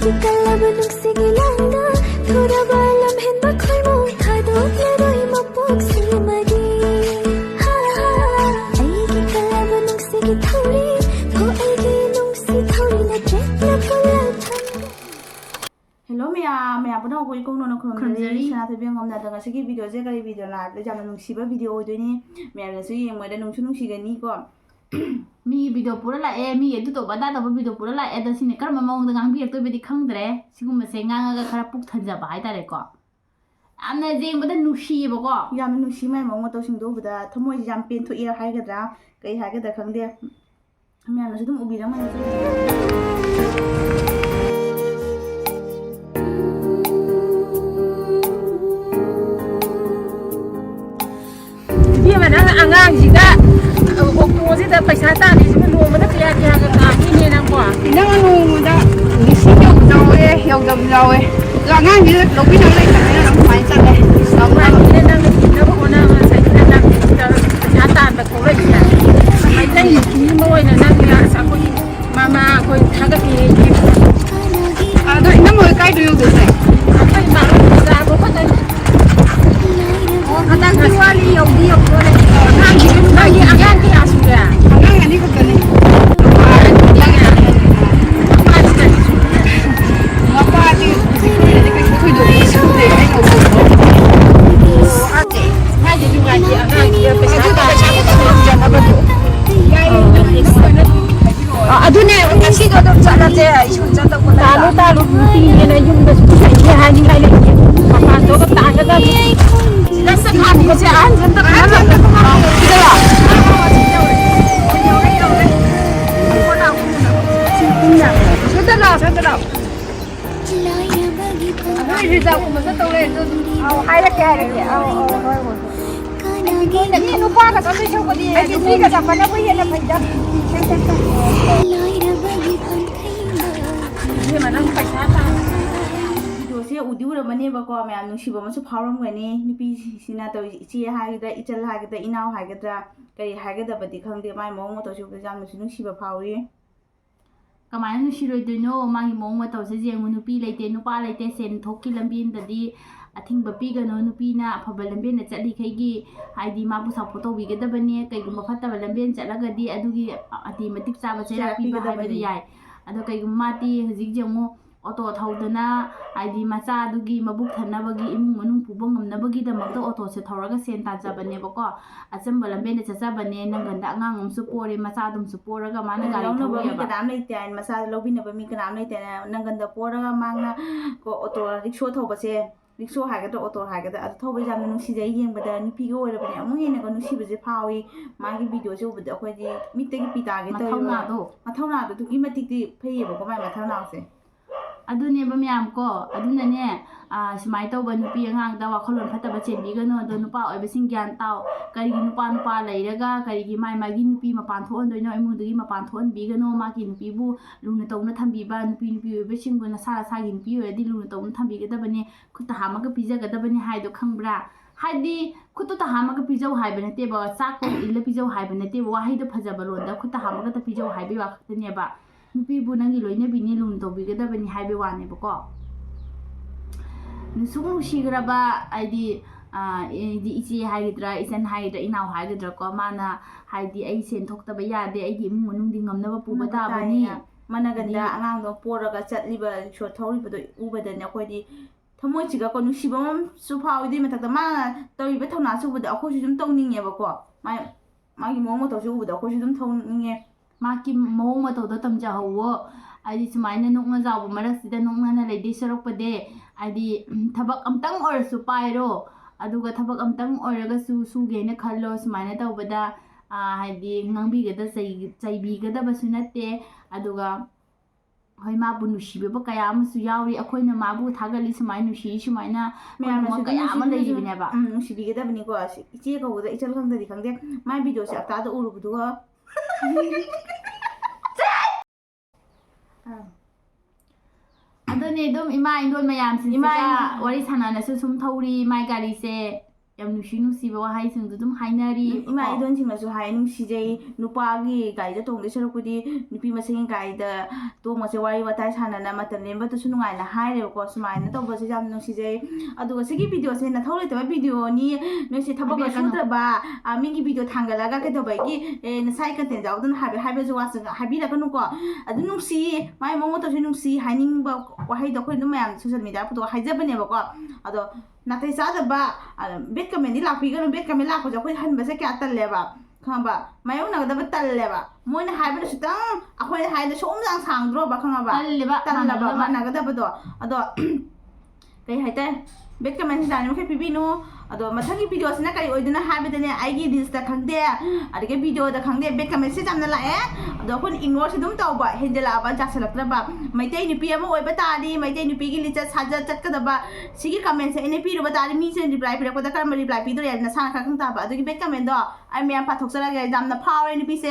Hello mẹ bắt đầu với công nó không gì sao thì bên ngom là cái cái video cái video là để cho mình xem video rồi nè mẹ là suy nghĩ để nung cái ní con mi video pura la mi edu to bada to video pura la da sine kar mama ngang bi to bedi khang dre sigum se ngang ga khara puk thanja ba hai tare ko amna jeng bada nushi ba ko yam nushi mai mong to sing do bada thomoi jam pen thu ia hai ga dra kai hai ga da khang de mẹ là sẽ dum ubi ra mai mà đang ngang gì cả ô tô gì đó phải xả ta thì mình nuôi mà nó kia kia cái gì này năng quả thì nó nuôi mà đó đi xin dòng rồi hiểu dòng rồi là ngang gì lúc bây giờ đây là nó phải chặt đây xong rồi nên đang nó có năng sẽ đang xả ta và có cái gì phải lấy những nuôi là năng là sao có mà coi thằng cái gì à đấy nó mới cái điều được này cái mà ra có cái này đang qua đi dòng rồi đấy ngang gì ngang gì ngang cái à xuống à ngang cái này có cái này nó qua đi cái thôi được đi xuống để anh ngồi hai gì chung là gì ngang gì phải xả ta nó bắt adune ngasi do dom chala je isun jata ko talu tinggi na yung da hai ni hai le pa to ka ta ka Nasa kan ko siya an janta ka na kita la Santa la Ano ri sa ko sa to le au hai la ka ri au ni no pa ka sa se ko di ai ni ka sa pa na bu ye na pa da ni ma nang pa sa ta से उदिउर मने बको मैं नुसिबो मसु फावरम गने निपी सिना तो इचे हागदा इचल हागदा इनाव हागदा कई हागदा बदि खंगदे my मोंग तो सु जाम नुसिबो फावरी कमाय नुसिरोइदनो मागी मोंग म तौसे जेंगु नुपी लेते नुपा लेते सेन थोकी लंबिन ददी अथिंग बपी गनो नुपीना अफब लंबेन चली खैगी हाइदी माबु सापो तो बिगदबने कईगुम फतब लंबेन चलगदी अदुगी अति मतिक चाबा चेरा पीबा हाइबदि याय अदो कईगुम माती हजिक जेंगु ऑटो थौदना आइदी मचा दुगी मबुक थनबगी इमुंग मनुंग पुबो ngamnabagi damakta ऑटो से थौरागा सेन ताजाबने बको अचंबा लंबेन चचाबने नंगंदा अंगांग हमसु पोरे मचा दुम सु पोरगा माना गाड़ी थौया बा कनाम लेते आइन मसा लोबिनबा मी कनाम लेते नंगंदा पोरगा मांगना को ऑटो रिक्शो थौबसे रिक्शो हागदा ऑटो हागदा अ थौबे जाम नुसिजै येंबदा निपी गो ओरबने अमु हेने को नुसिबजे फावी मागी वीडियो जो बदा अखोइदि मित्तेगी पितागे तो मथौना दो तुगी मतिकि फैयेबको माय मथौनासे अदुने बम्याम को अदुनने सुमाय तौब नुपी अंगांगदा वाखलोन फतबा चेनबिगनो दो नुपा ओइबसिंग ज्ञान ताव करिगी नुपा लैरगा करिगी माय मागी नुपी मपान थोनदोइनो इमुदगी मपान थोनबिगनो मागी नुपीबु लुना तौना थंबिबा नुपी ओइबसिंगु नसा सागी नुपी ओइदि लुना तौना थंबिगदबने खुता हामगा पिजगदबने हाइदो खंब्रा हाइदि खुता हामगा पिजौ हाइबे नतेबा चाको इल्ला पिजौ हाइबे नतेबा वाहिदो फजबा लोंदा खुता हामगा त पिजौ हाइबे वाखतनेबा नुपीबु नंगी लोइने बिनि लुन तौबिगदबनि हाइबे वानेबको नुसुंग नुसिग्रबा आइदि इचे हाइगद्रा इचन हाइगद्रा इनाव हाइगद्रा को माना हाइदि आई सेन थोक्तबा यादे आइदि इमुंग मनुंगदि ngamnaba puba tabani मनगंदा आंगांगो पोरगा चटलिबा शो थौरिबदो उबदने अखोइदि थमोइचिगा को नुसिबम सुफाउदि मथक्ता मा तौइबा थौना सुबदा अखोइसु जुम तौनिंगेबको मागी मोंग मथौसु उबदा अखोइसु जुम तौनिंगे माकी मोंग मतौदा तमजा हवो आइदि सुमाइना नुंगना जाबो मरसिदा नुंगना लेदि सरकपदे आइदि थबक अमतंग ओरसु पाइरो अदुगा थबक अमतंग ओरगा सुगेना खल्लो सुमाइना तौबदा हाइदि ngangbigada chaibigadabसु नते अदुगा होय माबु नुसिबेबो कया अमसु यावरि अखोइना माबु थागली सुमाइ नुसि सुमाइना मैम कया अम लेजिबिनेबा नुसिबिगदबनि को इचे कौदा इचल खंगदि खंगदे माय वीडियो से अतादा उरुबदुगा अदने दम इमा इंदोल मयाम सिन इमा वरी सानाना सु सुम थौरी माय गाड़ी से ꯌꯥꯝ ꯅꯨꯡꯁꯤꯕ ꯋꯥꯍꯩꯁꯤꯡꯗꯨ ꯑꯗꯨꯝ ꯍꯥꯏꯅꯔꯤ ꯏꯃꯥ ꯏꯗꯣꯟꯁꯤꯡꯅꯁꯨ ꯍꯥꯏ ꯅꯨꯡꯁꯤꯖꯩ ꯅꯨꯄꯥꯒꯤ ꯒꯥꯔꯤꯗ ꯇꯣꯡꯗꯣꯏ ꯁꯔꯨꯛꯄꯨꯗꯤ ꯅꯨꯄꯤ ꯃꯁꯦꯟꯒꯤ ꯒꯥꯔꯤꯗ ꯇꯣꯡꯕꯁꯦ ꯋꯥꯔꯤ ꯋꯥꯇꯥꯏ ꯁꯥꯟꯅꯅ ꯃꯇꯝ ꯂꯦꯟꯕꯗꯁꯨ ꯅꯨꯡꯉꯥꯏꯅ ꯍꯥꯏꯔꯦꯕꯀꯣ ꯁꯨꯃꯥꯏꯅ ꯇꯧꯕꯁꯦ ꯌꯥꯝ ꯅꯨꯡꯁꯤꯖꯩ ꯑꯗꯨꯒ ꯁꯤꯒꯤ ꯚꯤꯗꯤꯑꯣꯁꯦ ꯅꯊꯧ ꯂꯩꯇꯕ ꯚꯤꯗꯤꯑꯣꯅꯤ ꯅꯣꯏꯁꯦ ꯊꯕꯛꯀ ꯁꯨꯗ꯭ꯔꯕ ꯃꯤꯒꯤ ꯚꯤꯗꯤꯑꯣ ꯊꯥꯡꯒꯠꯂꯒ ꯀꯩꯗꯧꯕꯒꯤ ꯅꯁꯥꯏ ꯀꯟꯇꯦꯟ ꯌꯥꯎꯗꯅ ꯍꯥꯏꯕꯁꯨ ꯋꯥꯁꯨ ꯍꯥꯏꯕꯤꯔꯛꯀꯅꯨꯀꯣ ꯑꯗꯨ ꯅꯨꯡꯁꯤ ꯃꯥꯏ ꯃꯑꯣꯡ ꯃꯇꯧꯁꯨ ꯅꯨꯡꯁꯤ ꯍꯥꯏꯅꯤꯡꯕ ꯋꯥꯍꯩꯗꯣ ꯑꯩꯈꯣꯏ ꯑꯗꯨꯝ ꯃꯌꯥꯝ ꯁꯣꯁꯤꯌꯦꯜ ꯃꯤꯗꯤꯌꯥ ꯄꯨꯊꯣꯛ ꯍꯥꯏꯖꯕꯅꯦꯕꯀꯣ ꯑꯗꯣ natai sada ba bet comment di lakpi gano bet comment lakpo ja khoi han ba se kya tal le ba khanga ba mayu na da ba tal le ba moi na hai ba su tang akhoi hai da som jang sang dro ba khanga ba tal la ba ma na ga da ba do ado kai hai ta bet comment da ni mo ke pibi no ado mathagi video sina kai oiduna habidane aigi reels ta khangde adike video da khangde bet comment se jamna la ado kon ignore se dum tawba hendela ba jasalakra ba maitai ni pi ama oiba tari maitai ni pi gi licha saja chatkada ba sigi comment se ene pi ru ba tari mi se reply pi ko da kar reply pi do ya na sa khang ta ba adike bet comment do ai me am pathok sala ga jamna power ni pi se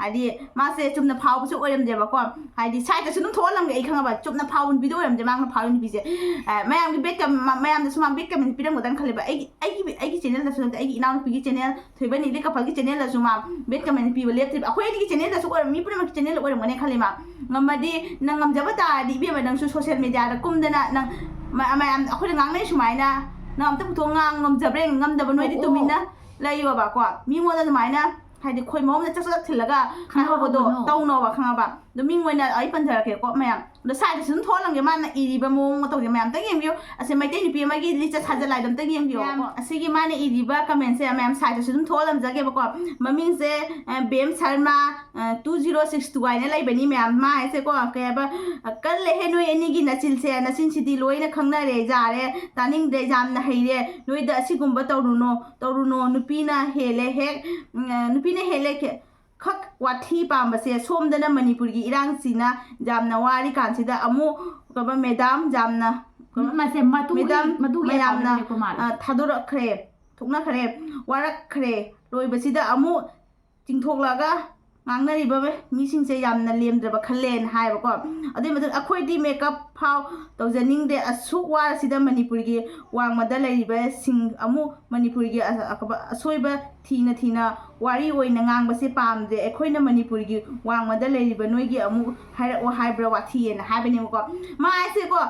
adi ma se chumna power su oiram de ba ko adi sai ta su dum tholam ga i khanga ba chumna power video oiram de ma power ni pi se mayam gi bet mayam da su ma bet comment pi dam godan khale ba aigi channel da su aigi inaw pi channel thoibani le kapal gi channel da su ma bet comment pi le trip akhoi ni channel da su oiram mi pura ma channel oiram ngane khale ma ngamadi nang ngamjaba ta di bi ma nang su social media da kumdana nang mayam akhoi ngang nei sumaina nang am ta puthong ngang ngamjabre ngamdaba noi di tumina laiwa ba ko mi mo da sumaina haidi khoi mom da chak thilaga khana ba do tawno ba khanga ba do mi ngoina ai panthara ke ko mayam do sai sun tholang ge man iri ba mong to ge mayam ta gem yo ase mai te ni pi ma gi li cha saja lai dam ta gem yo ase gi man iri ba comment se mayam sai sun tholam ja ge ba ko maming se bem sharma 2062 ai ne lai bani mayam ma ase ko ke ba kal le he noi eni gi nachil se nachin sidi loi na khangna re ja re taning de jam na hei re noi da si gumba tawruno nupi na hele he nupi ne hele ke khak wathi pamba se somdana manipur gi irang sina jamna wari kansida amu kaba madam jamna ma se matu mayamna thadura khre thukna khre warak khre loi basida amu tingthoklaga ngangnari ba mi sing se yamna lemdra ba khalen hai ba ko ade madan akhoi di makeup phau tawjaning de asuk war sida manipur gi wang mada lai ba sing amu manipur gi asoi ba thina wari oina ngang ba se pam de akhoi na manipur gi wang mada lai ba noi gi amu haira o haibra wathi na habene ko ma ase ko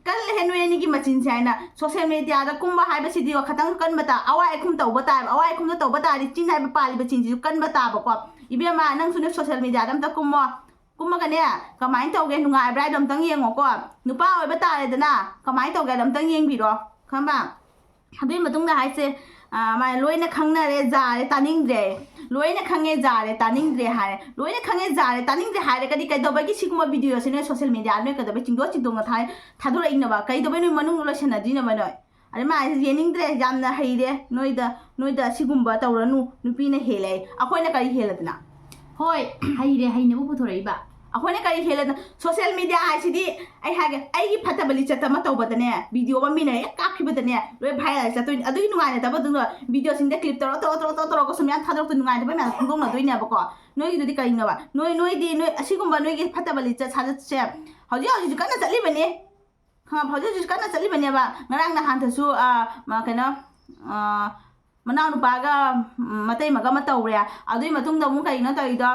kal henwe ni gi machin chaina social media da kumba haiba sidi wa khatang kan bata awai khum taw bata awai khum taw bata ri chin haiba pali ba chin ji kan bata ba ko ibema nang sune social media dam ta kumma ga ne kamai taw ge nungai brai dam tang yeng ko nupa oi bata le dana kamai taw ge dam tang yeng bi ro khamba hadui matung da haise mai loina khangna re ja re taning dre loina khange ja re taning dre ha loina khange ja re taning dre ha re kadi kai do ba gi sikuma video sine social media ne ka da ba chingdo chingdo nga thai thadura ing na ba kai do ba noi manung lo sena di na ba noi are ma yening dre jamna heire noida sigumba tawranu nupi na hele akhoi na kari heladna hoi haire haine bu puthorei ba akhoi na kari heladna social media ai sidi ai hage ai gi phatabali chata ma tawbadane video ba mina ka khibadane loi viral chato adu nu ngai na ta ba du video sing de clip toro ko sumyan thadok tu ngai ba na thongdong na doina ba ko noi du di kai na ba noi di noi asigumba noi gi phatabali cha sa se hoji kana chali bane ha hoji kana chali bane ba ngarang na han thasu ma kana manau nu ba ga matai ma ga ma tawre adui matung da mu kai na tai da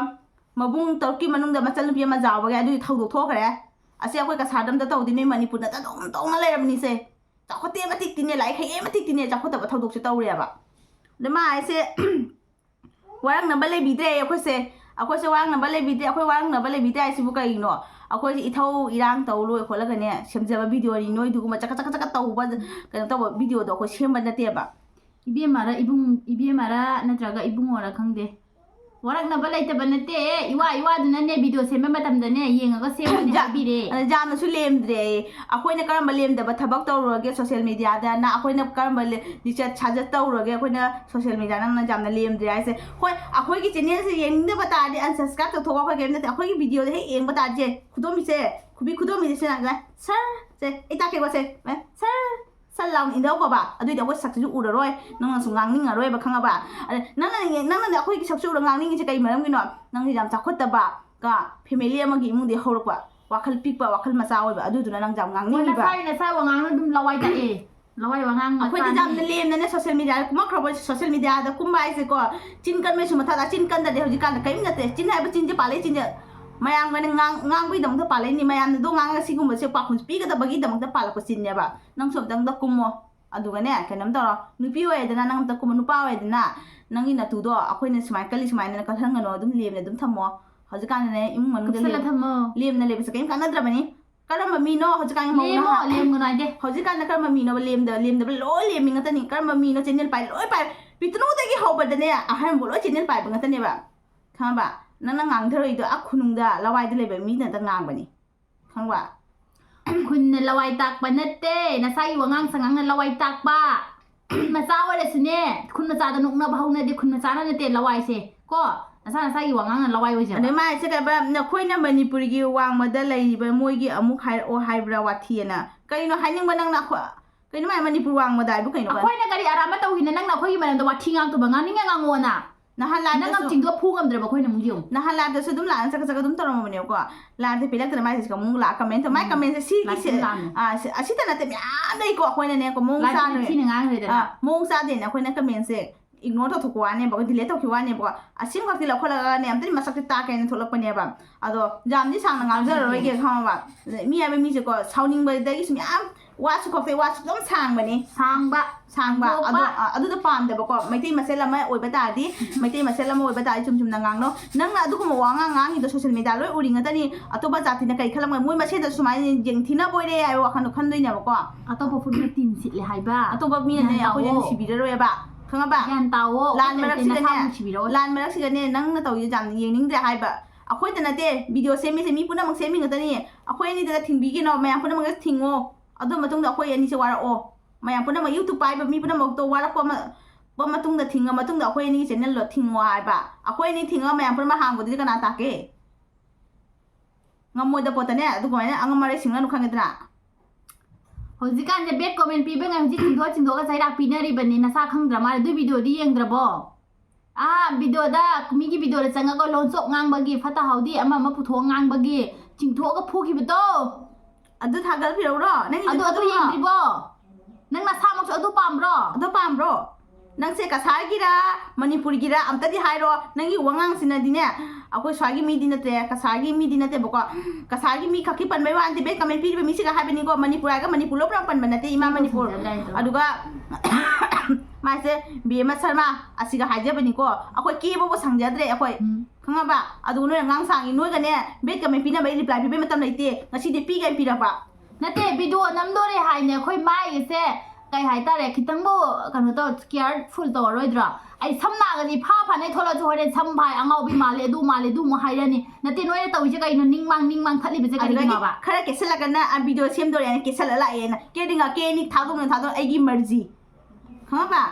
mabung tawki manung da machal nupi ma jaw ga adui thodok thokre ase akoi ka sadam da tawdi nei manipur na ta dong na leram ni se chakhote matik tine lai khai matik tine chakhota ba thodok se tawre ba de ma ase warang na ba le bidre akoi se warang na ba le bidre akoi warang na ba le bidre ai sibu kai no akoi ithau irang taw loi khola ga ne semjaba video ni noi du ma chaka taw ba kana taw video do ko semba na te ba ibe mara natraga ibung ora khangde warak na balai ta banate iwa duna ne video se me matam da ne yenga ga se ne habire jamna su lemdre akoi na karam lem da ba thabak tawroge social media da na akoi na karam le dicha chaja tawroge akoi na social media na jamna lemdre ai se hoi akoi gi channel se yeng da bata de unsubscribe to thoka ga ne akoi gi video de yeng bata je khudomi se khudomi se na sir se ita ke go se sir lang in daw ba adui da was sakju ura roi nang su ngang ning roi ba khanga ba nang na khoi ki sakju ura ngang ning se kai maram gi no nang jam chakhot ba ka family ama gi mung de horok ba wakhal pik ba wakhal macha oi ba adu duna nang jam ngang ning ba na sai wa ngang dum lawai ta lawai wangang အခွင့်အရေးနဲ့လင်းနဲ့ social media ကမခရဘ social media da kumbai se ko chin kan me suma tha chin kan da de hoji kan kai ngate chin hai ba chin je pale chin je mayam ga ngang bi dam da pale ni mayam do ngang ga sigum se pa khun pi ga da bagi dam da pala ko chin ne ba nang som dang da kummo adu ga ne kanam da nu pi we da nang da kum nu pa we da na nang ina tu do akhoi ne smai kali smai ne ka thang no dum lem ne dum thamo hoji kan ne im man da lem na le ba se kai kan da ba ni karamba mino hoji kan mo na lem ngai de hoji kan karamba mino lem da lo lem mi ngata ni karamba mino channel pai loi pai pitnu da gi hoba da ne a han bo lo channel pai ba ngata ne ba khang ba nang ngang thoi do a khunung da lawai da le ba mi na da ngang ba ni khang ba คุณละไวตักปะเนเต้นะไซว่างังสังงังละไวตักป้ามาจ้าว่าเลยสิเนี่ยคุณมาจ้าตนุกนะเบาเนี่ยเดี๋ยวคุณมาจ้านั่นเต้ละไวสิก็นะไซว่างังละไวไว้จ้ะ อันนี้ไม่ใช่กันแบบเนี่ยคุยนะมันนี่ปุริกิวางมาได้เลยแบบมวยกี่อมุกไฮโอไฮบราวัตเทียนะก็ยังน้อยยังมันนั่งนักว่าก็ยังไม่มันนี่ปุวางมาได้บุกยังน้อย ค่อยนะกะดิอารามาตะวินนั่งนะค่อยมันตะวัดทิ้งงังตัวบางงานนี่ไงงังวนอ่ะ นะฮะลาน นั่งงังจริงก็พูงกันเดี๋ยวบ่ค่อยนะมึงอยู่ นะฮะลานจะสุดดุมลานสักดุมตลอดมันเนี่ยก็ลานที่ปีแรกแต่ไม่ใช่กับมุงลาคอมเมนต์แต่ไม่คอมเมนต์สิสิอาชิตนะแต่ไม่ได้ก็คุยเนี่ยก็มุงซาเลย ที่หนึ่งงังเลยเด้อ มุงซาเด่นนะคุยเนี่ยคอมเมนต์สิอีกโน้ตถูกว่าเนี่ยบอกว่าดีเลตถูกว่าเนี่ยบอกว่าอาชิมกับที่เราคนละเนี่ยมันจะมาสักตาแกนถูกแล้วปะเนี่ยแบบอ่ะตัวจำที่สั่งงานจะเราไปเกี่ยวข้องแบบมีอะไรมีสิก็ชาวนิ่งไปได้กี่สมัยว่าสุขภาพว่าต้องสั่งแบบนี้ ทางบะ sang ba adu da pam de ba ko mai ti masela mai oi bata di mai ti masela mai oi bata chum chum nangang no nang na adu ko wa nga nga hi do social media loi uri nga tani atu ba jati na kai khalam moi ma se da sumai jeng thina boy de ai wa khan khan doi na ba ko อะตอบ่ฟุตมาตินสิเลยหายบ้า atu ba mi ne ya ko yen si bi de ro ya ba khang ba ยันตาว lan ma rak si ga ne lan ma rak si ga ne nang na taw yi jam yeng ning de hai ba akhoi ta na de video se mi puna mang se mi nga tani akhoi ni da thing bi gi no ma puna mang thing o adu ma tung da akhoi ani se wa ra o mayam puna ma YouTube pai ba mi puna ma to wala ko ma tung da thinga ma tung da akhoi ni channel lo thingwa ba akhoi ni thinga mayam puna ma hang bo di kana ta ke ngamoi da potane adu ko ne angama re singna nu khangedra โหจิการจะเบ็ดคอมเมนต์ปีเป็นไงจิจิงโทก็ใช้ดักปีนารีบันนี้นะซาขังดราม่าด้วยวิดีโอดีเองดราบวิดีโอได้มีกี่วิดีโอเลยจังก็ลงโซงางบากีฟัตตาเฮาดีอามาผู้ทวงงางบากีจิงโทก็พูดกี่บิโตอดูทางกันพี่เรานั่งอดูยังดีบ่นั่งน่ะซามักอดูปามรอนั่งเสกสายกีฬามณิปุรีกีฬาอัมตัดที่ไฮโร่นั่งอยู่วังงังสินะดิเนี่ยเอาคุยสายกีมีดินเตะกสายกีมีดินเตะบอกว่ากสายกีมีขับขี่ปั่นไปวันที่เบสคอมเมนต์พี่ไปมีสิ่งอะไรเป็นนี่ก็มณิปุรีก็มณิปุรีลบล้างปั่นบันเตะอิมามณิปุรีอดูก็มาเสบีมาสันมาอาศิกหายเจ็บเป็นนี่ก็เอาคุยกีบ่สั่งเจ็ดเลยเอาคุยข้างบ่าอดูนู่นงังสั่งอีนู่นกันเนี่ยเบสคอมเมนต์พี่น่ะไปรีพลายพี่ไปมาทำอะไรเตะงั้นสิเดปีกันพี่ละปะนั่นเตะวิดีโอน้ำโดนเลยหายเนี่ยคุยไม่เสไก่หายตาเลยคิดตั้งบ่กันว่าต้องสแกร์ฟูลตัวเลยดราไอ้ซ้ำหน้ากันนี่ผ้าพันในโทรศัพท์เนี่ยซ้ำพายอ่างเอาไปมาเลยดูมาหายแล้วนี่นั่นที่น้อยตัววิจัยกันนิ่งมังทัดลิบจะกันยังไงบ้างขณะเกษตรกันนะวิดีโอเสียมตัวเนี่ยเกษตรละเองนะเกดิ่งเกนี่ท้าตรงไอ้กิมเมอร์จีเข้ามา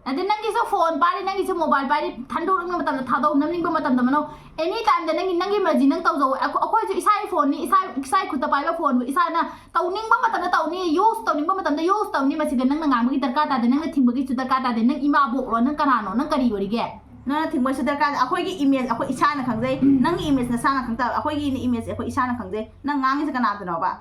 นั่นที่นั่งกินโฟนไปนั่งกินโมบายไปทันดูนั่งมาตั้งท้าตรงนั่งนิ่งมาตั้งแต่มันเอาเอ็นี่การแต่นั่งกินเมอร์จีนั่งเต้าโจ้เอาค่อยจะอีไซโฟนนี่อีไซคุณตาไปว่าโฟนอีไซน่ะเต้านิ่งมาตั้งแต่เต้านี่ยูสเต้านิ่งมาตั้งแต่ยูสเต้านี่มาสิกันนั่งงานเมื่อกี้ตะการตาแต่นั่งทิ้งเมื่อกี้จุดตะการตาแต่นั่งอีมาบุกรอนั่งกระหน่ำนั่งกระดิ่งอยู่ดิแกนั่นถึงเมื่อสุดท้ายเอาค่อยกี่อีเมลเอาค่อยอีชานะขังใจนั่งอีเมลนะสร้างขังแต่เอาค่อยกี่อีเมลเอาค่อยอีชานะขังใจนั่งงานนี่จะกันอะไรตัวเนาะ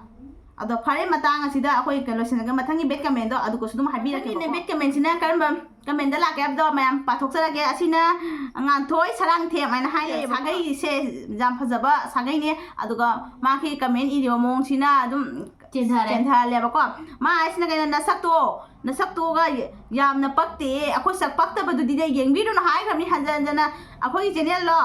เอาตัวพาร์ทมาตั้งสิเด้อเอาค่อยกันเราชนะกันมาทั้งยี่เบ็ดกันเมนต์เอาดูก็สุดมาหายบีละกันในเบ็ดกันเมนต์สินะกันแบบกันเมนต์ได้ละแกบดอแม่ปะทุกสักแกสินะงานถ้วยสลังเทียมมันให้เลยสักไอ้เช่จำพะจับะสักไอ้เนี่ยเอาดูก็มาคือกันเมนต์อีเดียวมงสินะดูเจนทาเลยบอกว่ามาไอ้สินะกันนักสักตัวก็ยามนับปักตีเอาค่อยสักปักแต่ประตูดีๆยังวิ่งดูนะหายครับนี่หันจันนะเอาค่อยเจเนลล้อ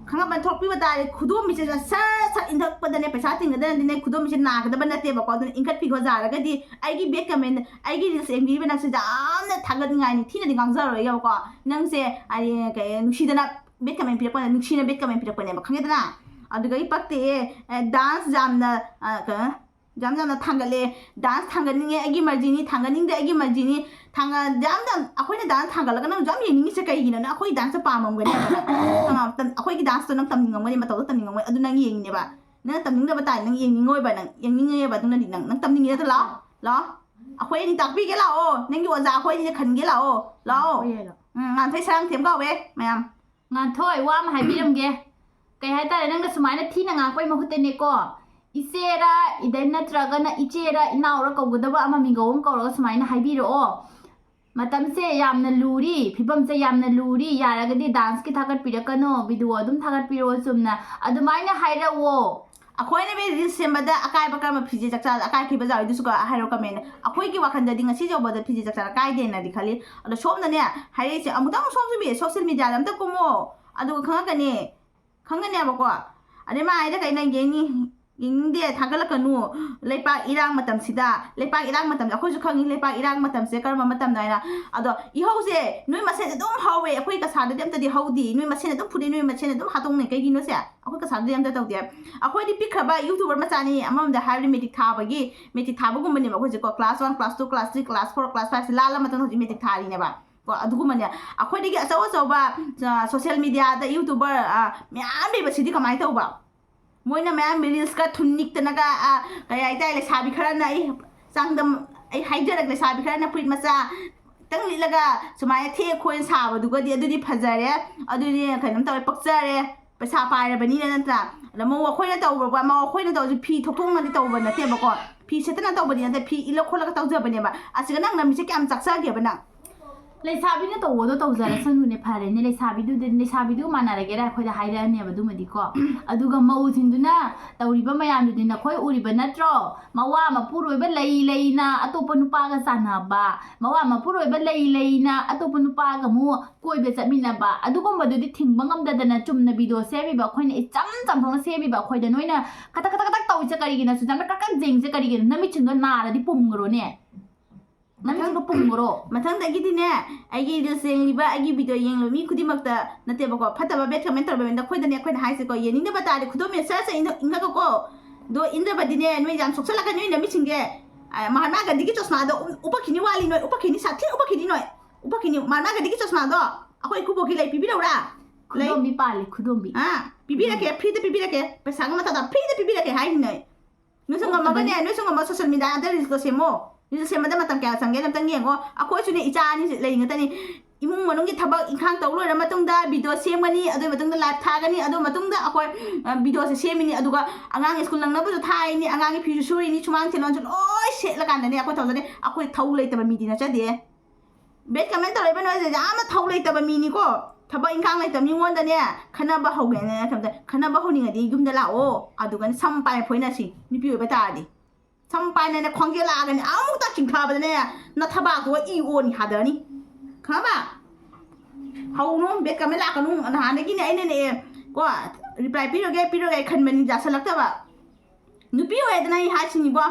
ข้างมันทอกพี่ว่าตายคุดมิเชจะสักอินทักประเด็นไปชาติงกันเดินเนี่ยคุดมิเชนากันแต่บันเตะบอกว่าอินคัดพี่เขาจ่ายแล้วก็ดีไอ้กี่เบสกันเมนไอ้กี่เสียงดีเป็นนักแสดงเนี่ยทักกันยังไงนี่ที่นั่นที่กังเซอร์เลยบอกว่านั่งเสียไอ้แกนุชิดนะเบสกันเมนพี่ละคนนุชิดนะเบสกันเมนพี่ละคนเนี่ยบอกข้างกันนะเอาดูก็อีปักเตะดันส์จำนะก็จำนะทางกันเลยดันส์ทางกันนี่ไอ้กี่มาจีนี่ทางกันนี่ไอ้กี่มาจีนี่ทางกันจำเอาคนเนี่ยดันส์ทางกันแล้วก็นั่งจำอย่างนี้จะใครกินนะเอาคนดันส์ปามันกันเนี่ยเอาคนกี่ดันส์ตัวนั่งตำหนิงงงมาตัวตำหนิงงงเอาดูนั่งยิงเนี่ยบ่นั่งตำหนิงเดี๋ยวมาตายนั่งยิงงงไปนั่งยิงงงไปตรงนั้นดินั่งตำหนิงเนี่ยตัวล้อเอาคนนี่ตักพี่แกเรานั่งอยู่วันจ่าคนนี่ขันแกเรางานไทยช่างเทียมก็เว้ยแม่งานถ้วยว่ามาให้พี่ดำแกให้ตาเลยนั่งก็สมัยนั้นที่นางงานไปมาคุยเตนเนก็ Eicher 이ꯗꯩ ꯅꯠꯇ꯭ꯔꯒꯅ ꯏꯆꯦꯔ ꯏꯅꯥꯎꯔ ꯀꯧꯒꯗꯕ ꯑꯃ ꯃꯤꯡꯒꯧ ꯑꯃ ꯀꯧꯔꯒ ꯁꯨꯃꯥꯏꯅ ꯍꯥꯏꯕꯤꯔꯛꯑꯣ ꯃꯇꯝꯁꯦ ꯌꯥꯝꯅ ꯂꯨꯔꯤ ꯐꯤꯕꯝꯁꯦ ꯌꯥꯝꯅ ꯂꯨꯔꯤ ꯌꯥꯔꯒꯗꯤ ꯗꯥꯟꯁꯀꯤ ꯊꯥꯒꯠꯄꯤꯔꯛꯀꯅꯣ ꯚꯤꯗꯤꯑꯣ ꯑꯗꯨꯝ ꯊꯥꯒꯠꯄꯤꯔꯛꯑꯣ ꯆꯨꯝꯅ ꯑꯗꯨꯃꯥꯏꯅ ꯍꯥꯏꯔꯛꯑꯣ ꯑꯩꯈꯣꯏꯅ ꯔꯤꯜꯁ ꯁꯦꯝꯕꯗ ꯑꯀꯥꯏꯕ ꯀꯔꯝꯕ ꯐꯤꯖꯦ ꯆꯥꯛꯆꯥꯗ ꯑꯀꯥꯏꯈꯤꯕ ꯌꯥꯎꯏꯗꯨꯁꯨ ꯍꯥꯏꯔꯣ ꯀꯃꯦꯟ ꯑꯩꯈꯣꯏꯒꯤ ꯋꯥꯈꯟꯗꯗꯤ ꯉꯁꯤ ꯐꯥꯎꯕꯗ ꯐꯤꯖꯦ ꯆꯥꯛꯆꯥꯗ ꯀꯥꯏꯗꯦꯅꯗꯤ ꯈꯜꯂꯤ ꯑꯗꯣ ꯁꯣꯝꯅꯅꯦ ꯍꯥꯏꯔꯛꯏꯁꯦ ꯑꯃꯨꯛꯇꯪ ꯁꯣꯝꯁꯨ ꯁꯣꯁꯤꯌꯦꯜ ꯃꯤꯗꯤꯌꯥꯗ ꯑꯝꯇ ꯀꯨꯝꯃꯣ ꯑꯗꯨꯒ ꯈꯪꯒꯅꯦꯕꯀꯣ ꯑꯗꯩ ꯃꯥ ꯍꯥꯏꯗ ꯀꯩꯅꯣ ꯌꯦꯡꯅꯤꯡꯗꯦ ꯊꯥꯒꯠꯂꯛꯀꯅꯨ ꯂꯩꯄꯥꯛ ꯏꯔꯥꯡ ꯃꯇꯝꯁꯤꯗ ꯂꯩꯄꯥꯛ ꯏꯔꯥꯡ ꯃꯇꯝꯗ ꯑꯩꯈꯣꯏꯁꯨ ꯈꯪꯉꯤ ꯂꯩꯄꯥꯛ ꯏꯔꯥꯡ ꯃꯇꯝꯁꯦ ꯀꯔꯝꯕ ꯃꯇꯝꯗ ꯍꯥꯏꯅ ꯑꯗꯣ ꯏꯍꯧꯁꯦ ꯅꯣꯏ ꯃꯁꯦꯟ ꯑꯗꯨꯝ ꯍꯧꯋꯦ ꯑꯩꯈꯣꯏ ꯀꯁꯥꯔꯗꯗꯤ ꯑꯝꯇꯗꯤ ꯍꯧꯗꯦ ꯅꯣꯏ ꯃꯁꯦꯟ ꯑꯗꯨꯝ ꯐꯨꯗꯦ ꯅꯣꯏ ꯃꯁꯦꯟ ꯑꯗꯨꯝ ꯍꯥꯠꯇꯣꯛꯅꯩ ꯀꯩꯒꯤꯅꯣꯁꯦ ꯑꯩꯈꯣꯏ ꯀꯁꯥꯔꯗꯗꯤ ꯑꯝꯇ ꯇꯧꯗꯦ ꯑꯩꯈꯣꯏꯗꯤ ꯄꯤꯛꯈ꯭ꯔꯕ ꯌꯨꯇꯨꯕꯔ ꯃꯆꯥꯅꯤ ꯑꯃꯔꯣꯝꯗ ꯍꯥꯏꯔꯗꯤ ꯃꯦꯇꯤꯛ ꯊꯥꯕꯒꯨꯝꯕꯅꯦꯕ ꯑꯩꯈꯣꯏꯁꯦꯀꯣ class 1 class 2 class 3 class 4 class 5 ꯂꯥꯜꯂ ꯃꯇꯨꯡꯗ ꯍꯧꯖꯤꯛ ꯃꯦꯇꯤꯛ ꯊꯥꯔꯤꯅꯦꯕ ꯀꯣ ꯑꯗꯨꯒꯨꯝꯕꯅꯦ ꯑꯩꯈꯣꯏꯗꯒꯤ ꯑꯆꯧ ꯑꯆꯧꯕ ꯁꯣꯁꯤꯌꯦꯜ ꯃꯤꯗꯤꯌꯥꯗ ꯌꯨꯇꯨꯕꯔ ꯃꯌꯥꯝ ꯂꯩꯕꯁꯤꯗꯤ ꯀꯃꯥꯏꯅ ꯇꯧꯕ ꯃꯣꯏꯅ ꯃꯌꯥꯝ ꯔꯤꯜꯁꯀ ꯊꯨꯟꯅꯤꯛꯇꯅꯒ ꯀꯩ ꯍꯥꯏꯇꯥꯔꯦ ꯂꯩꯁꯥꯕꯤ ꯈꯔꯅ ꯆꯥꯡꯗꯝ ꯑꯩ ꯍꯥꯏꯖꯔꯛ ꯂꯩꯁꯥꯕꯤ ꯈꯔꯅ ꯐꯨꯔꯤꯠ ꯃꯆꯥ ꯈꯤꯇꯪ ꯂꯤꯠꯂꯒ ꯁꯨꯃꯥꯏꯅ ꯊꯦꯛ ꯈꯣꯏꯅ ꯁꯥꯕꯗꯨꯒꯗꯤ ꯑꯗꯨꯗꯤ ꯐꯖꯔꯦ ꯑꯗꯨꯗꯤ ꯀꯩꯅꯣꯝ ꯇꯧꯔꯦ ꯄꯛꯆꯔꯦ ꯄꯩꯁꯥ ꯄꯥꯏꯔꯕꯅꯤꯅ ꯅꯠꯇ꯭ꯔꯥ ꯑꯗ ꯃꯧ ꯑꯩꯈꯣꯏꯅ ꯇꯧꯕ ꯃꯧ ꯑꯩꯈꯣꯏꯅ ꯇꯧꯔꯁꯨ ꯐꯤ ꯊꯣꯛꯊꯣꯛꯅꯗꯤ ꯇꯧꯕ ꯅꯠꯇꯦꯕꯀꯣ ꯐꯤ ꯁꯦꯠꯇꯅ ꯇꯧꯕꯗꯤ ꯅꯠꯇꯦ ꯐꯤ ꯏꯜꯂ ꯈꯣꯠꯂꯒ ꯇꯧꯖꯕꯅꯦꯕ ꯑꯁꯤꯒ ꯅꯪ ꯅꯃꯤꯠꯁꯦ ꯀꯌꯥꯝ ꯆꯥꯛꯆꯒꯦꯕ ꯅꯪ ꯂꯩꯁꯥꯕꯤꯅ ꯇꯧꯕꯗꯣ ꯇꯧꯖꯔꯁꯅꯨꯅꯦ ꯐꯔꯦꯅꯦ ꯂꯩꯁꯥꯕꯤꯗꯨ ꯃꯥꯟꯅꯔꯒꯦꯔꯥ ꯑꯩꯈꯣꯏꯗ ꯍꯥꯏꯔꯛꯑꯅꯦꯕ ꯑꯗꯨꯃꯗꯤꯀꯣ ꯑꯗꯨꯒ ꯃꯧꯁꯤꯡꯗꯨꯅ ꯇꯧꯔꯤꯕ ꯃꯌꯥꯝꯗꯨꯗꯤ ꯅꯈꯣꯏ ꯎꯔꯤꯕ ꯅꯠꯇ꯭ꯔꯣ ꯃꯋꯥ ꯃꯄꯨꯔꯣꯏꯕ ꯂꯩꯅ ꯑꯇꯣꯞꯄ ꯅꯨꯄꯥꯒ ꯆꯥꯟꯅꯕ ꯃꯋꯥ ꯃꯄꯨꯔꯣꯏꯕ ꯂꯩꯅ ꯑꯇꯣꯞꯄ ꯅꯨꯄꯥꯒ ꯑꯃꯨꯛ ꯀꯣꯏꯕ ꯆꯠꯃꯤꯟꯅꯕ ꯑꯗꯨꯒꯨꯝꯕꯗꯨꯗꯤ ꯊꯤꯡꯕ ꯉꯝꯗꯗꯅ ꯆꯨꯝꯅ ꯚꯤꯗꯤꯑꯣ ꯁꯦꯝꯃꯤꯕ ꯑꯩꯈꯣꯏꯅ ꯏꯆꯝ ꯆꯝꯊꯣꯛꯅ ꯁꯦꯝꯃꯤꯕ ꯑꯩꯈꯣꯏꯗ ꯅꯣꯏꯅ ꯀꯇꯛ ꯇꯧꯔꯤꯁꯦ ꯀꯔꯤꯒꯤꯅꯣ ꯁꯨꯖꯥꯝꯅ ꯀꯛ ꯖꯦꯡꯁꯦ ꯀꯔꯤꯒꯤꯅꯣ ꯅꯃꯤꯠꯁꯤꯡꯗꯣ ꯅꯥꯔꯗꯤ ꯄꯨꯝꯈ꯭ꯔꯣꯅꯦ ꯅꯃꯤꯠꯁꯤꯡꯗꯣ ꯄꯨꯝꯈ꯭ꯔꯣ ꯃꯊꯪꯗꯒꯤꯗꯤꯅꯦ ꯑꯩꯒꯤ ꯔꯤꯜꯁ ꯌꯦꯡꯂꯤꯕ ꯑꯩꯒꯤ ꯚꯤꯗꯤꯑꯣ ꯌꯦꯡꯂꯤꯕ ꯃꯤ ꯈꯨꯗꯤꯡꯃꯛꯇ ꯅꯠꯇꯦꯕꯀꯣ ꯐꯠꯇꯕ ꯕꯦꯠ ꯀꯃꯦꯟ ꯇꯧꯔꯕ ꯃꯤꯗ ꯑꯩꯈꯣꯏꯅ ꯍꯥꯏꯁꯦꯀꯣ ꯌꯦꯡꯅꯤꯡꯗꯕ ꯇꯥꯔꯗꯤ ꯈꯨꯗꯣꯝ ꯁꯔꯁ ꯏꯟꯈꯠꯀꯣ ꯑꯗꯣ ꯏꯟꯗ꯭ꯔꯕꯗꯤꯅꯦ ꯅꯣꯏ ꯌꯥꯝ ꯁꯣꯛꯆꯜꯂꯛꯀꯅꯤ ꯅꯣꯏ ꯅꯃꯤꯠꯁꯤꯡꯁꯦ ꯃꯍꯥꯠꯃꯥ ꯒꯥꯟꯙꯤꯒꯤ ꯆꯣꯁꯃꯥꯗꯣ ꯎꯄꯛꯈꯤꯅꯤ ꯋꯥꯠꯂꯤ ꯅꯣꯏ ꯎꯄꯛꯈꯤꯅꯤ ꯁꯥꯊꯤ ꯎꯄꯛꯈꯤꯅꯤ ꯅꯣꯏ ꯎꯄꯛꯈꯤꯅꯤ ꯃꯍꯥꯠꯃꯥ ꯒꯥꯟꯙꯤꯒꯤ ꯆꯣꯁꯃꯥꯗꯣ ꯑꯩꯈꯣꯏ ꯏꯀꯨꯕꯣꯛꯀꯤ ꯂꯩ ꯄꯤꯕꯤꯔꯧꯔꯥ ꯈꯨꯗꯣꯝꯕꯤ ꯄꯥꯜꯂꯤ ꯈꯨꯗꯣꯝꯕꯤ ꯄꯤꯕꯤꯔꯛꯀꯦ ꯐ꯭ꯔꯤꯗ ꯄꯤꯕꯤꯔꯛꯀꯦ ꯄꯩꯁꯥꯒ ꯃꯊꯛꯇ ꯐ꯭ꯔꯤꯗ ꯄꯤꯕꯤꯔꯛꯀꯦ ꯍꯥꯏꯅꯤ ꯅꯣꯏꯁꯨ ꯉꯝꯃꯒꯅꯦ ꯅꯣꯏꯁꯨ ꯉꯝꯃ ꯁꯣꯁꯤꯌꯦꯜ ꯃꯤꯗꯤꯌꯥꯗ ꯔꯤꯜꯁꯇꯣ ꯁꯦꯝꯃꯣ ꯔꯤꯜꯁ ꯁꯦꯝꯕꯗ ꯃꯇꯝ ꯀꯌꯥ ꯆꯪꯒꯦ ꯑꯝꯇꯪ ꯌꯦꯡꯉꯣ ꯑꯩꯈꯣꯏꯁꯨꯅꯦ ꯏꯆꯥ ꯑꯅꯤ ꯂꯩ ꯉꯥꯛꯇꯅꯤ ꯏꯃꯨꯡ ꯃꯅꯨꯡꯒꯤ ꯊꯕꯛ ꯏꯪꯈꯥꯡ ꯇꯧ ꯂꯣꯏꯔ ꯃꯇꯨꯡꯗ ꯚꯤꯗꯤꯑꯣ ꯁꯦꯝꯒꯅꯤ ꯑꯗꯨꯒꯤ ꯃꯇꯨꯡꯗ ꯂꯥꯏꯚ ꯊꯥꯒꯅꯤ ꯑꯗꯨ ꯃꯇꯨꯡꯗ ꯑꯩꯈꯣꯏ ꯚꯤꯗꯤꯑꯣꯁꯦ ꯁꯦꯝꯃꯤꯅꯤ ꯑꯗꯨꯒ ꯑꯉꯥꯡ ꯁ꯭ꯀꯨꯜ ꯅꯪꯅꯕꯁꯨ ꯊꯥꯏꯅꯤ ꯑꯉꯥꯡꯒꯤ ꯐꯤꯁꯨ ꯁꯨꯔꯤꯅꯤ ꯁꯨꯃꯥꯡ ꯁꯦꯂꯣꯟꯁꯨ ꯂꯣꯏ ꯁꯦꯠꯂꯀꯥꯟꯗꯅꯦ ꯑꯩꯈꯣꯏ ꯇꯧꯖꯅꯤ ꯑꯩꯈꯣꯏ ꯊꯧ ꯂꯩꯇꯕ ꯃꯤꯗꯤ ꯅꯠꯆꯗꯦ ꯕꯦꯠ ꯀꯃꯦꯟ ꯇꯧꯔꯛꯏꯕ ꯅꯣꯏꯁꯦ ꯌꯥꯝꯅ ꯊꯧ ꯂꯩꯇꯕ ꯃꯤꯅꯤꯀꯣ ꯊꯕꯛ ꯏꯪꯈꯥꯡ ꯂꯩꯇꯕ ꯃꯤꯉꯣꯟꯗꯅꯦ ꯈꯟꯅꯕ ꯍꯧꯒꯦꯅ ꯈꯟꯕꯗ ꯈꯟꯅꯕ ꯍꯧꯅꯤꯡꯉꯗꯤ ꯌꯨꯝꯗ ꯂꯥꯛꯑꯣ ꯑꯗꯨꯒꯅꯦ ꯁꯝ ꯄꯥꯏ ꯐꯣꯏꯅꯁꯤ ꯅꯨꯄꯤ ꯑꯣꯏꯕ ꯇꯥꯔꯗꯤ ꯁꯝ ꯄꯥꯏꯅꯅꯦ ꯈꯣꯡꯖꯦꯜ ꯂꯥꯛꯑꯒꯅꯦ ꯑꯃꯨꯛꯇ ꯆꯤꯡꯊꯕꯗꯅꯦ ꯅꯊꯕꯥꯛꯇꯨꯒ ꯏ ꯑꯣꯅꯤ ꯍꯥꯗꯔꯅꯤ ꯈꯪꯉꯕ ꯍꯧꯅꯨ ꯕꯦꯠ ꯀꯃꯦꯟ ꯂꯥꯛꯀꯅꯨ ꯅꯍꯥꯟꯗꯒꯤꯅꯦ ꯑꯩꯅꯅꯦ ꯀꯣ ꯔꯤꯄ꯭ꯂꯥꯏ ꯄꯤꯔꯣꯒꯦ ꯈꯟꯕꯅꯤ ꯌꯥꯁꯜꯂꯛꯇꯕ ꯅꯨꯄꯤ ꯑꯣꯏꯔꯦꯗꯅ ꯑꯩ ꯍꯥꯏꯁꯤꯅꯤꯕꯣ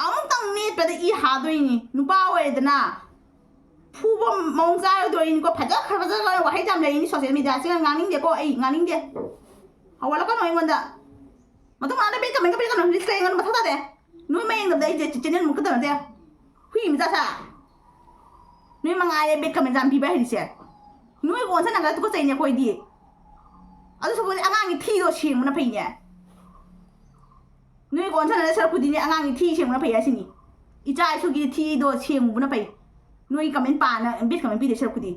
ꯑꯃꯨꯛꯇꯪ ꯃꯦꯠꯄꯗ ꯏ ꯍꯥꯗꯣꯏꯅꯤ ꯅꯨꯄꯥ ꯑꯣꯏꯔꯦꯗꯅ ꯐꯨꯕ ꯃꯑꯣꯡ ꯆꯥꯔꯣꯏꯗꯣꯏꯅꯤꯀꯣ ꯐꯖ ꯋꯥꯍꯩ ꯌꯥꯝ ꯂꯩꯔꯤꯅꯤ ꯁꯣꯁꯤꯌꯦꯜ ꯃꯤꯗꯤꯌꯥꯁꯤꯒ ꯉꯥꯡꯅꯤꯡꯗꯦꯀꯣ ꯑꯩ ꯉꯥꯡꯅꯤꯡꯗꯦ ꯍꯧꯒꯠꯂꯛꯀꯅꯣ ꯑꯩꯉꯣꯟꯗ ꯃꯇꯨꯡ ꯃꯥꯅ ꯕꯦꯠ ꯀꯃꯦꯟ ꯄꯤꯔꯛꯀꯅꯣ ꯔꯤꯜꯁ ꯌꯦꯡꯒꯅꯨ ꯃꯊꯧ ꯇꯥꯗꯦ ꯅꯣꯏ ꯃꯌꯦꯡꯗꯕꯗ ꯑꯩꯁꯦ ꯆꯦꯅꯦꯜ ꯃꯨꯛꯀꯗꯕ ꯅꯠꯇꯦ ꯍꯨꯏ ꯃꯆꯥ ꯅꯣꯏ ꯃꯉꯥꯏꯔꯦ ꯕꯦꯠ ꯀꯃꯦꯟ ꯌꯥꯝ ꯄꯤꯕ ꯍꯩꯔꯤꯁꯦ ꯅꯣꯏ ꯑꯣꯟꯁꯟꯅꯒ ꯇꯨꯀꯠꯆꯩꯅꯦ ꯑꯩꯈꯣꯏꯗꯤ ꯑꯗꯨꯁꯨ ꯑꯉꯥꯡꯒꯤ ꯊꯤꯗꯣ ꯁꯦꯡꯕꯅ ꯐꯩꯅꯦ ꯅꯣꯏ ꯑꯣꯟꯁꯟꯅꯒ ꯁꯔꯛꯄꯨꯗꯤꯅꯦ ꯑꯉꯥꯡꯒꯤ ꯊꯤ ꯁꯦꯡꯕꯅ ꯐꯩ ꯍꯥꯏꯁꯤꯅꯤ ꯏꯆꯥ ꯏꯁꯨꯒꯤ ꯊꯤꯗꯣ ꯁꯦꯡꯕꯅ ꯐꯩ ꯅꯣꯏ ꯀꯃꯦꯟ ꯄꯥꯅ ꯕꯦꯠ ꯀꯃꯦꯟ ꯄꯤꯗꯦ ꯁꯔꯛꯄꯨꯗꯤ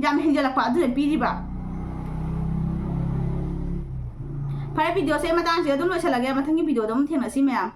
ꯌꯥꯝ ꯍꯦꯟꯖꯜꯂꯛꯄ ꯑꯗꯨꯅ ꯄꯤꯔꯤꯕ ꯐꯔꯦ ꯚꯤꯗꯤꯑꯣꯁꯦ ꯃꯇꯥꯡꯁꯦ ꯑꯗꯨꯝ ꯂꯣꯏꯁꯤꯜꯂꯒꯦ ꯃꯊꯪꯒꯤ ꯚꯤꯗꯤꯑꯣꯗ ꯑꯃꯨꯛ ꯊꯦꯡꯅꯁꯤ ꯃꯌꯥꯝ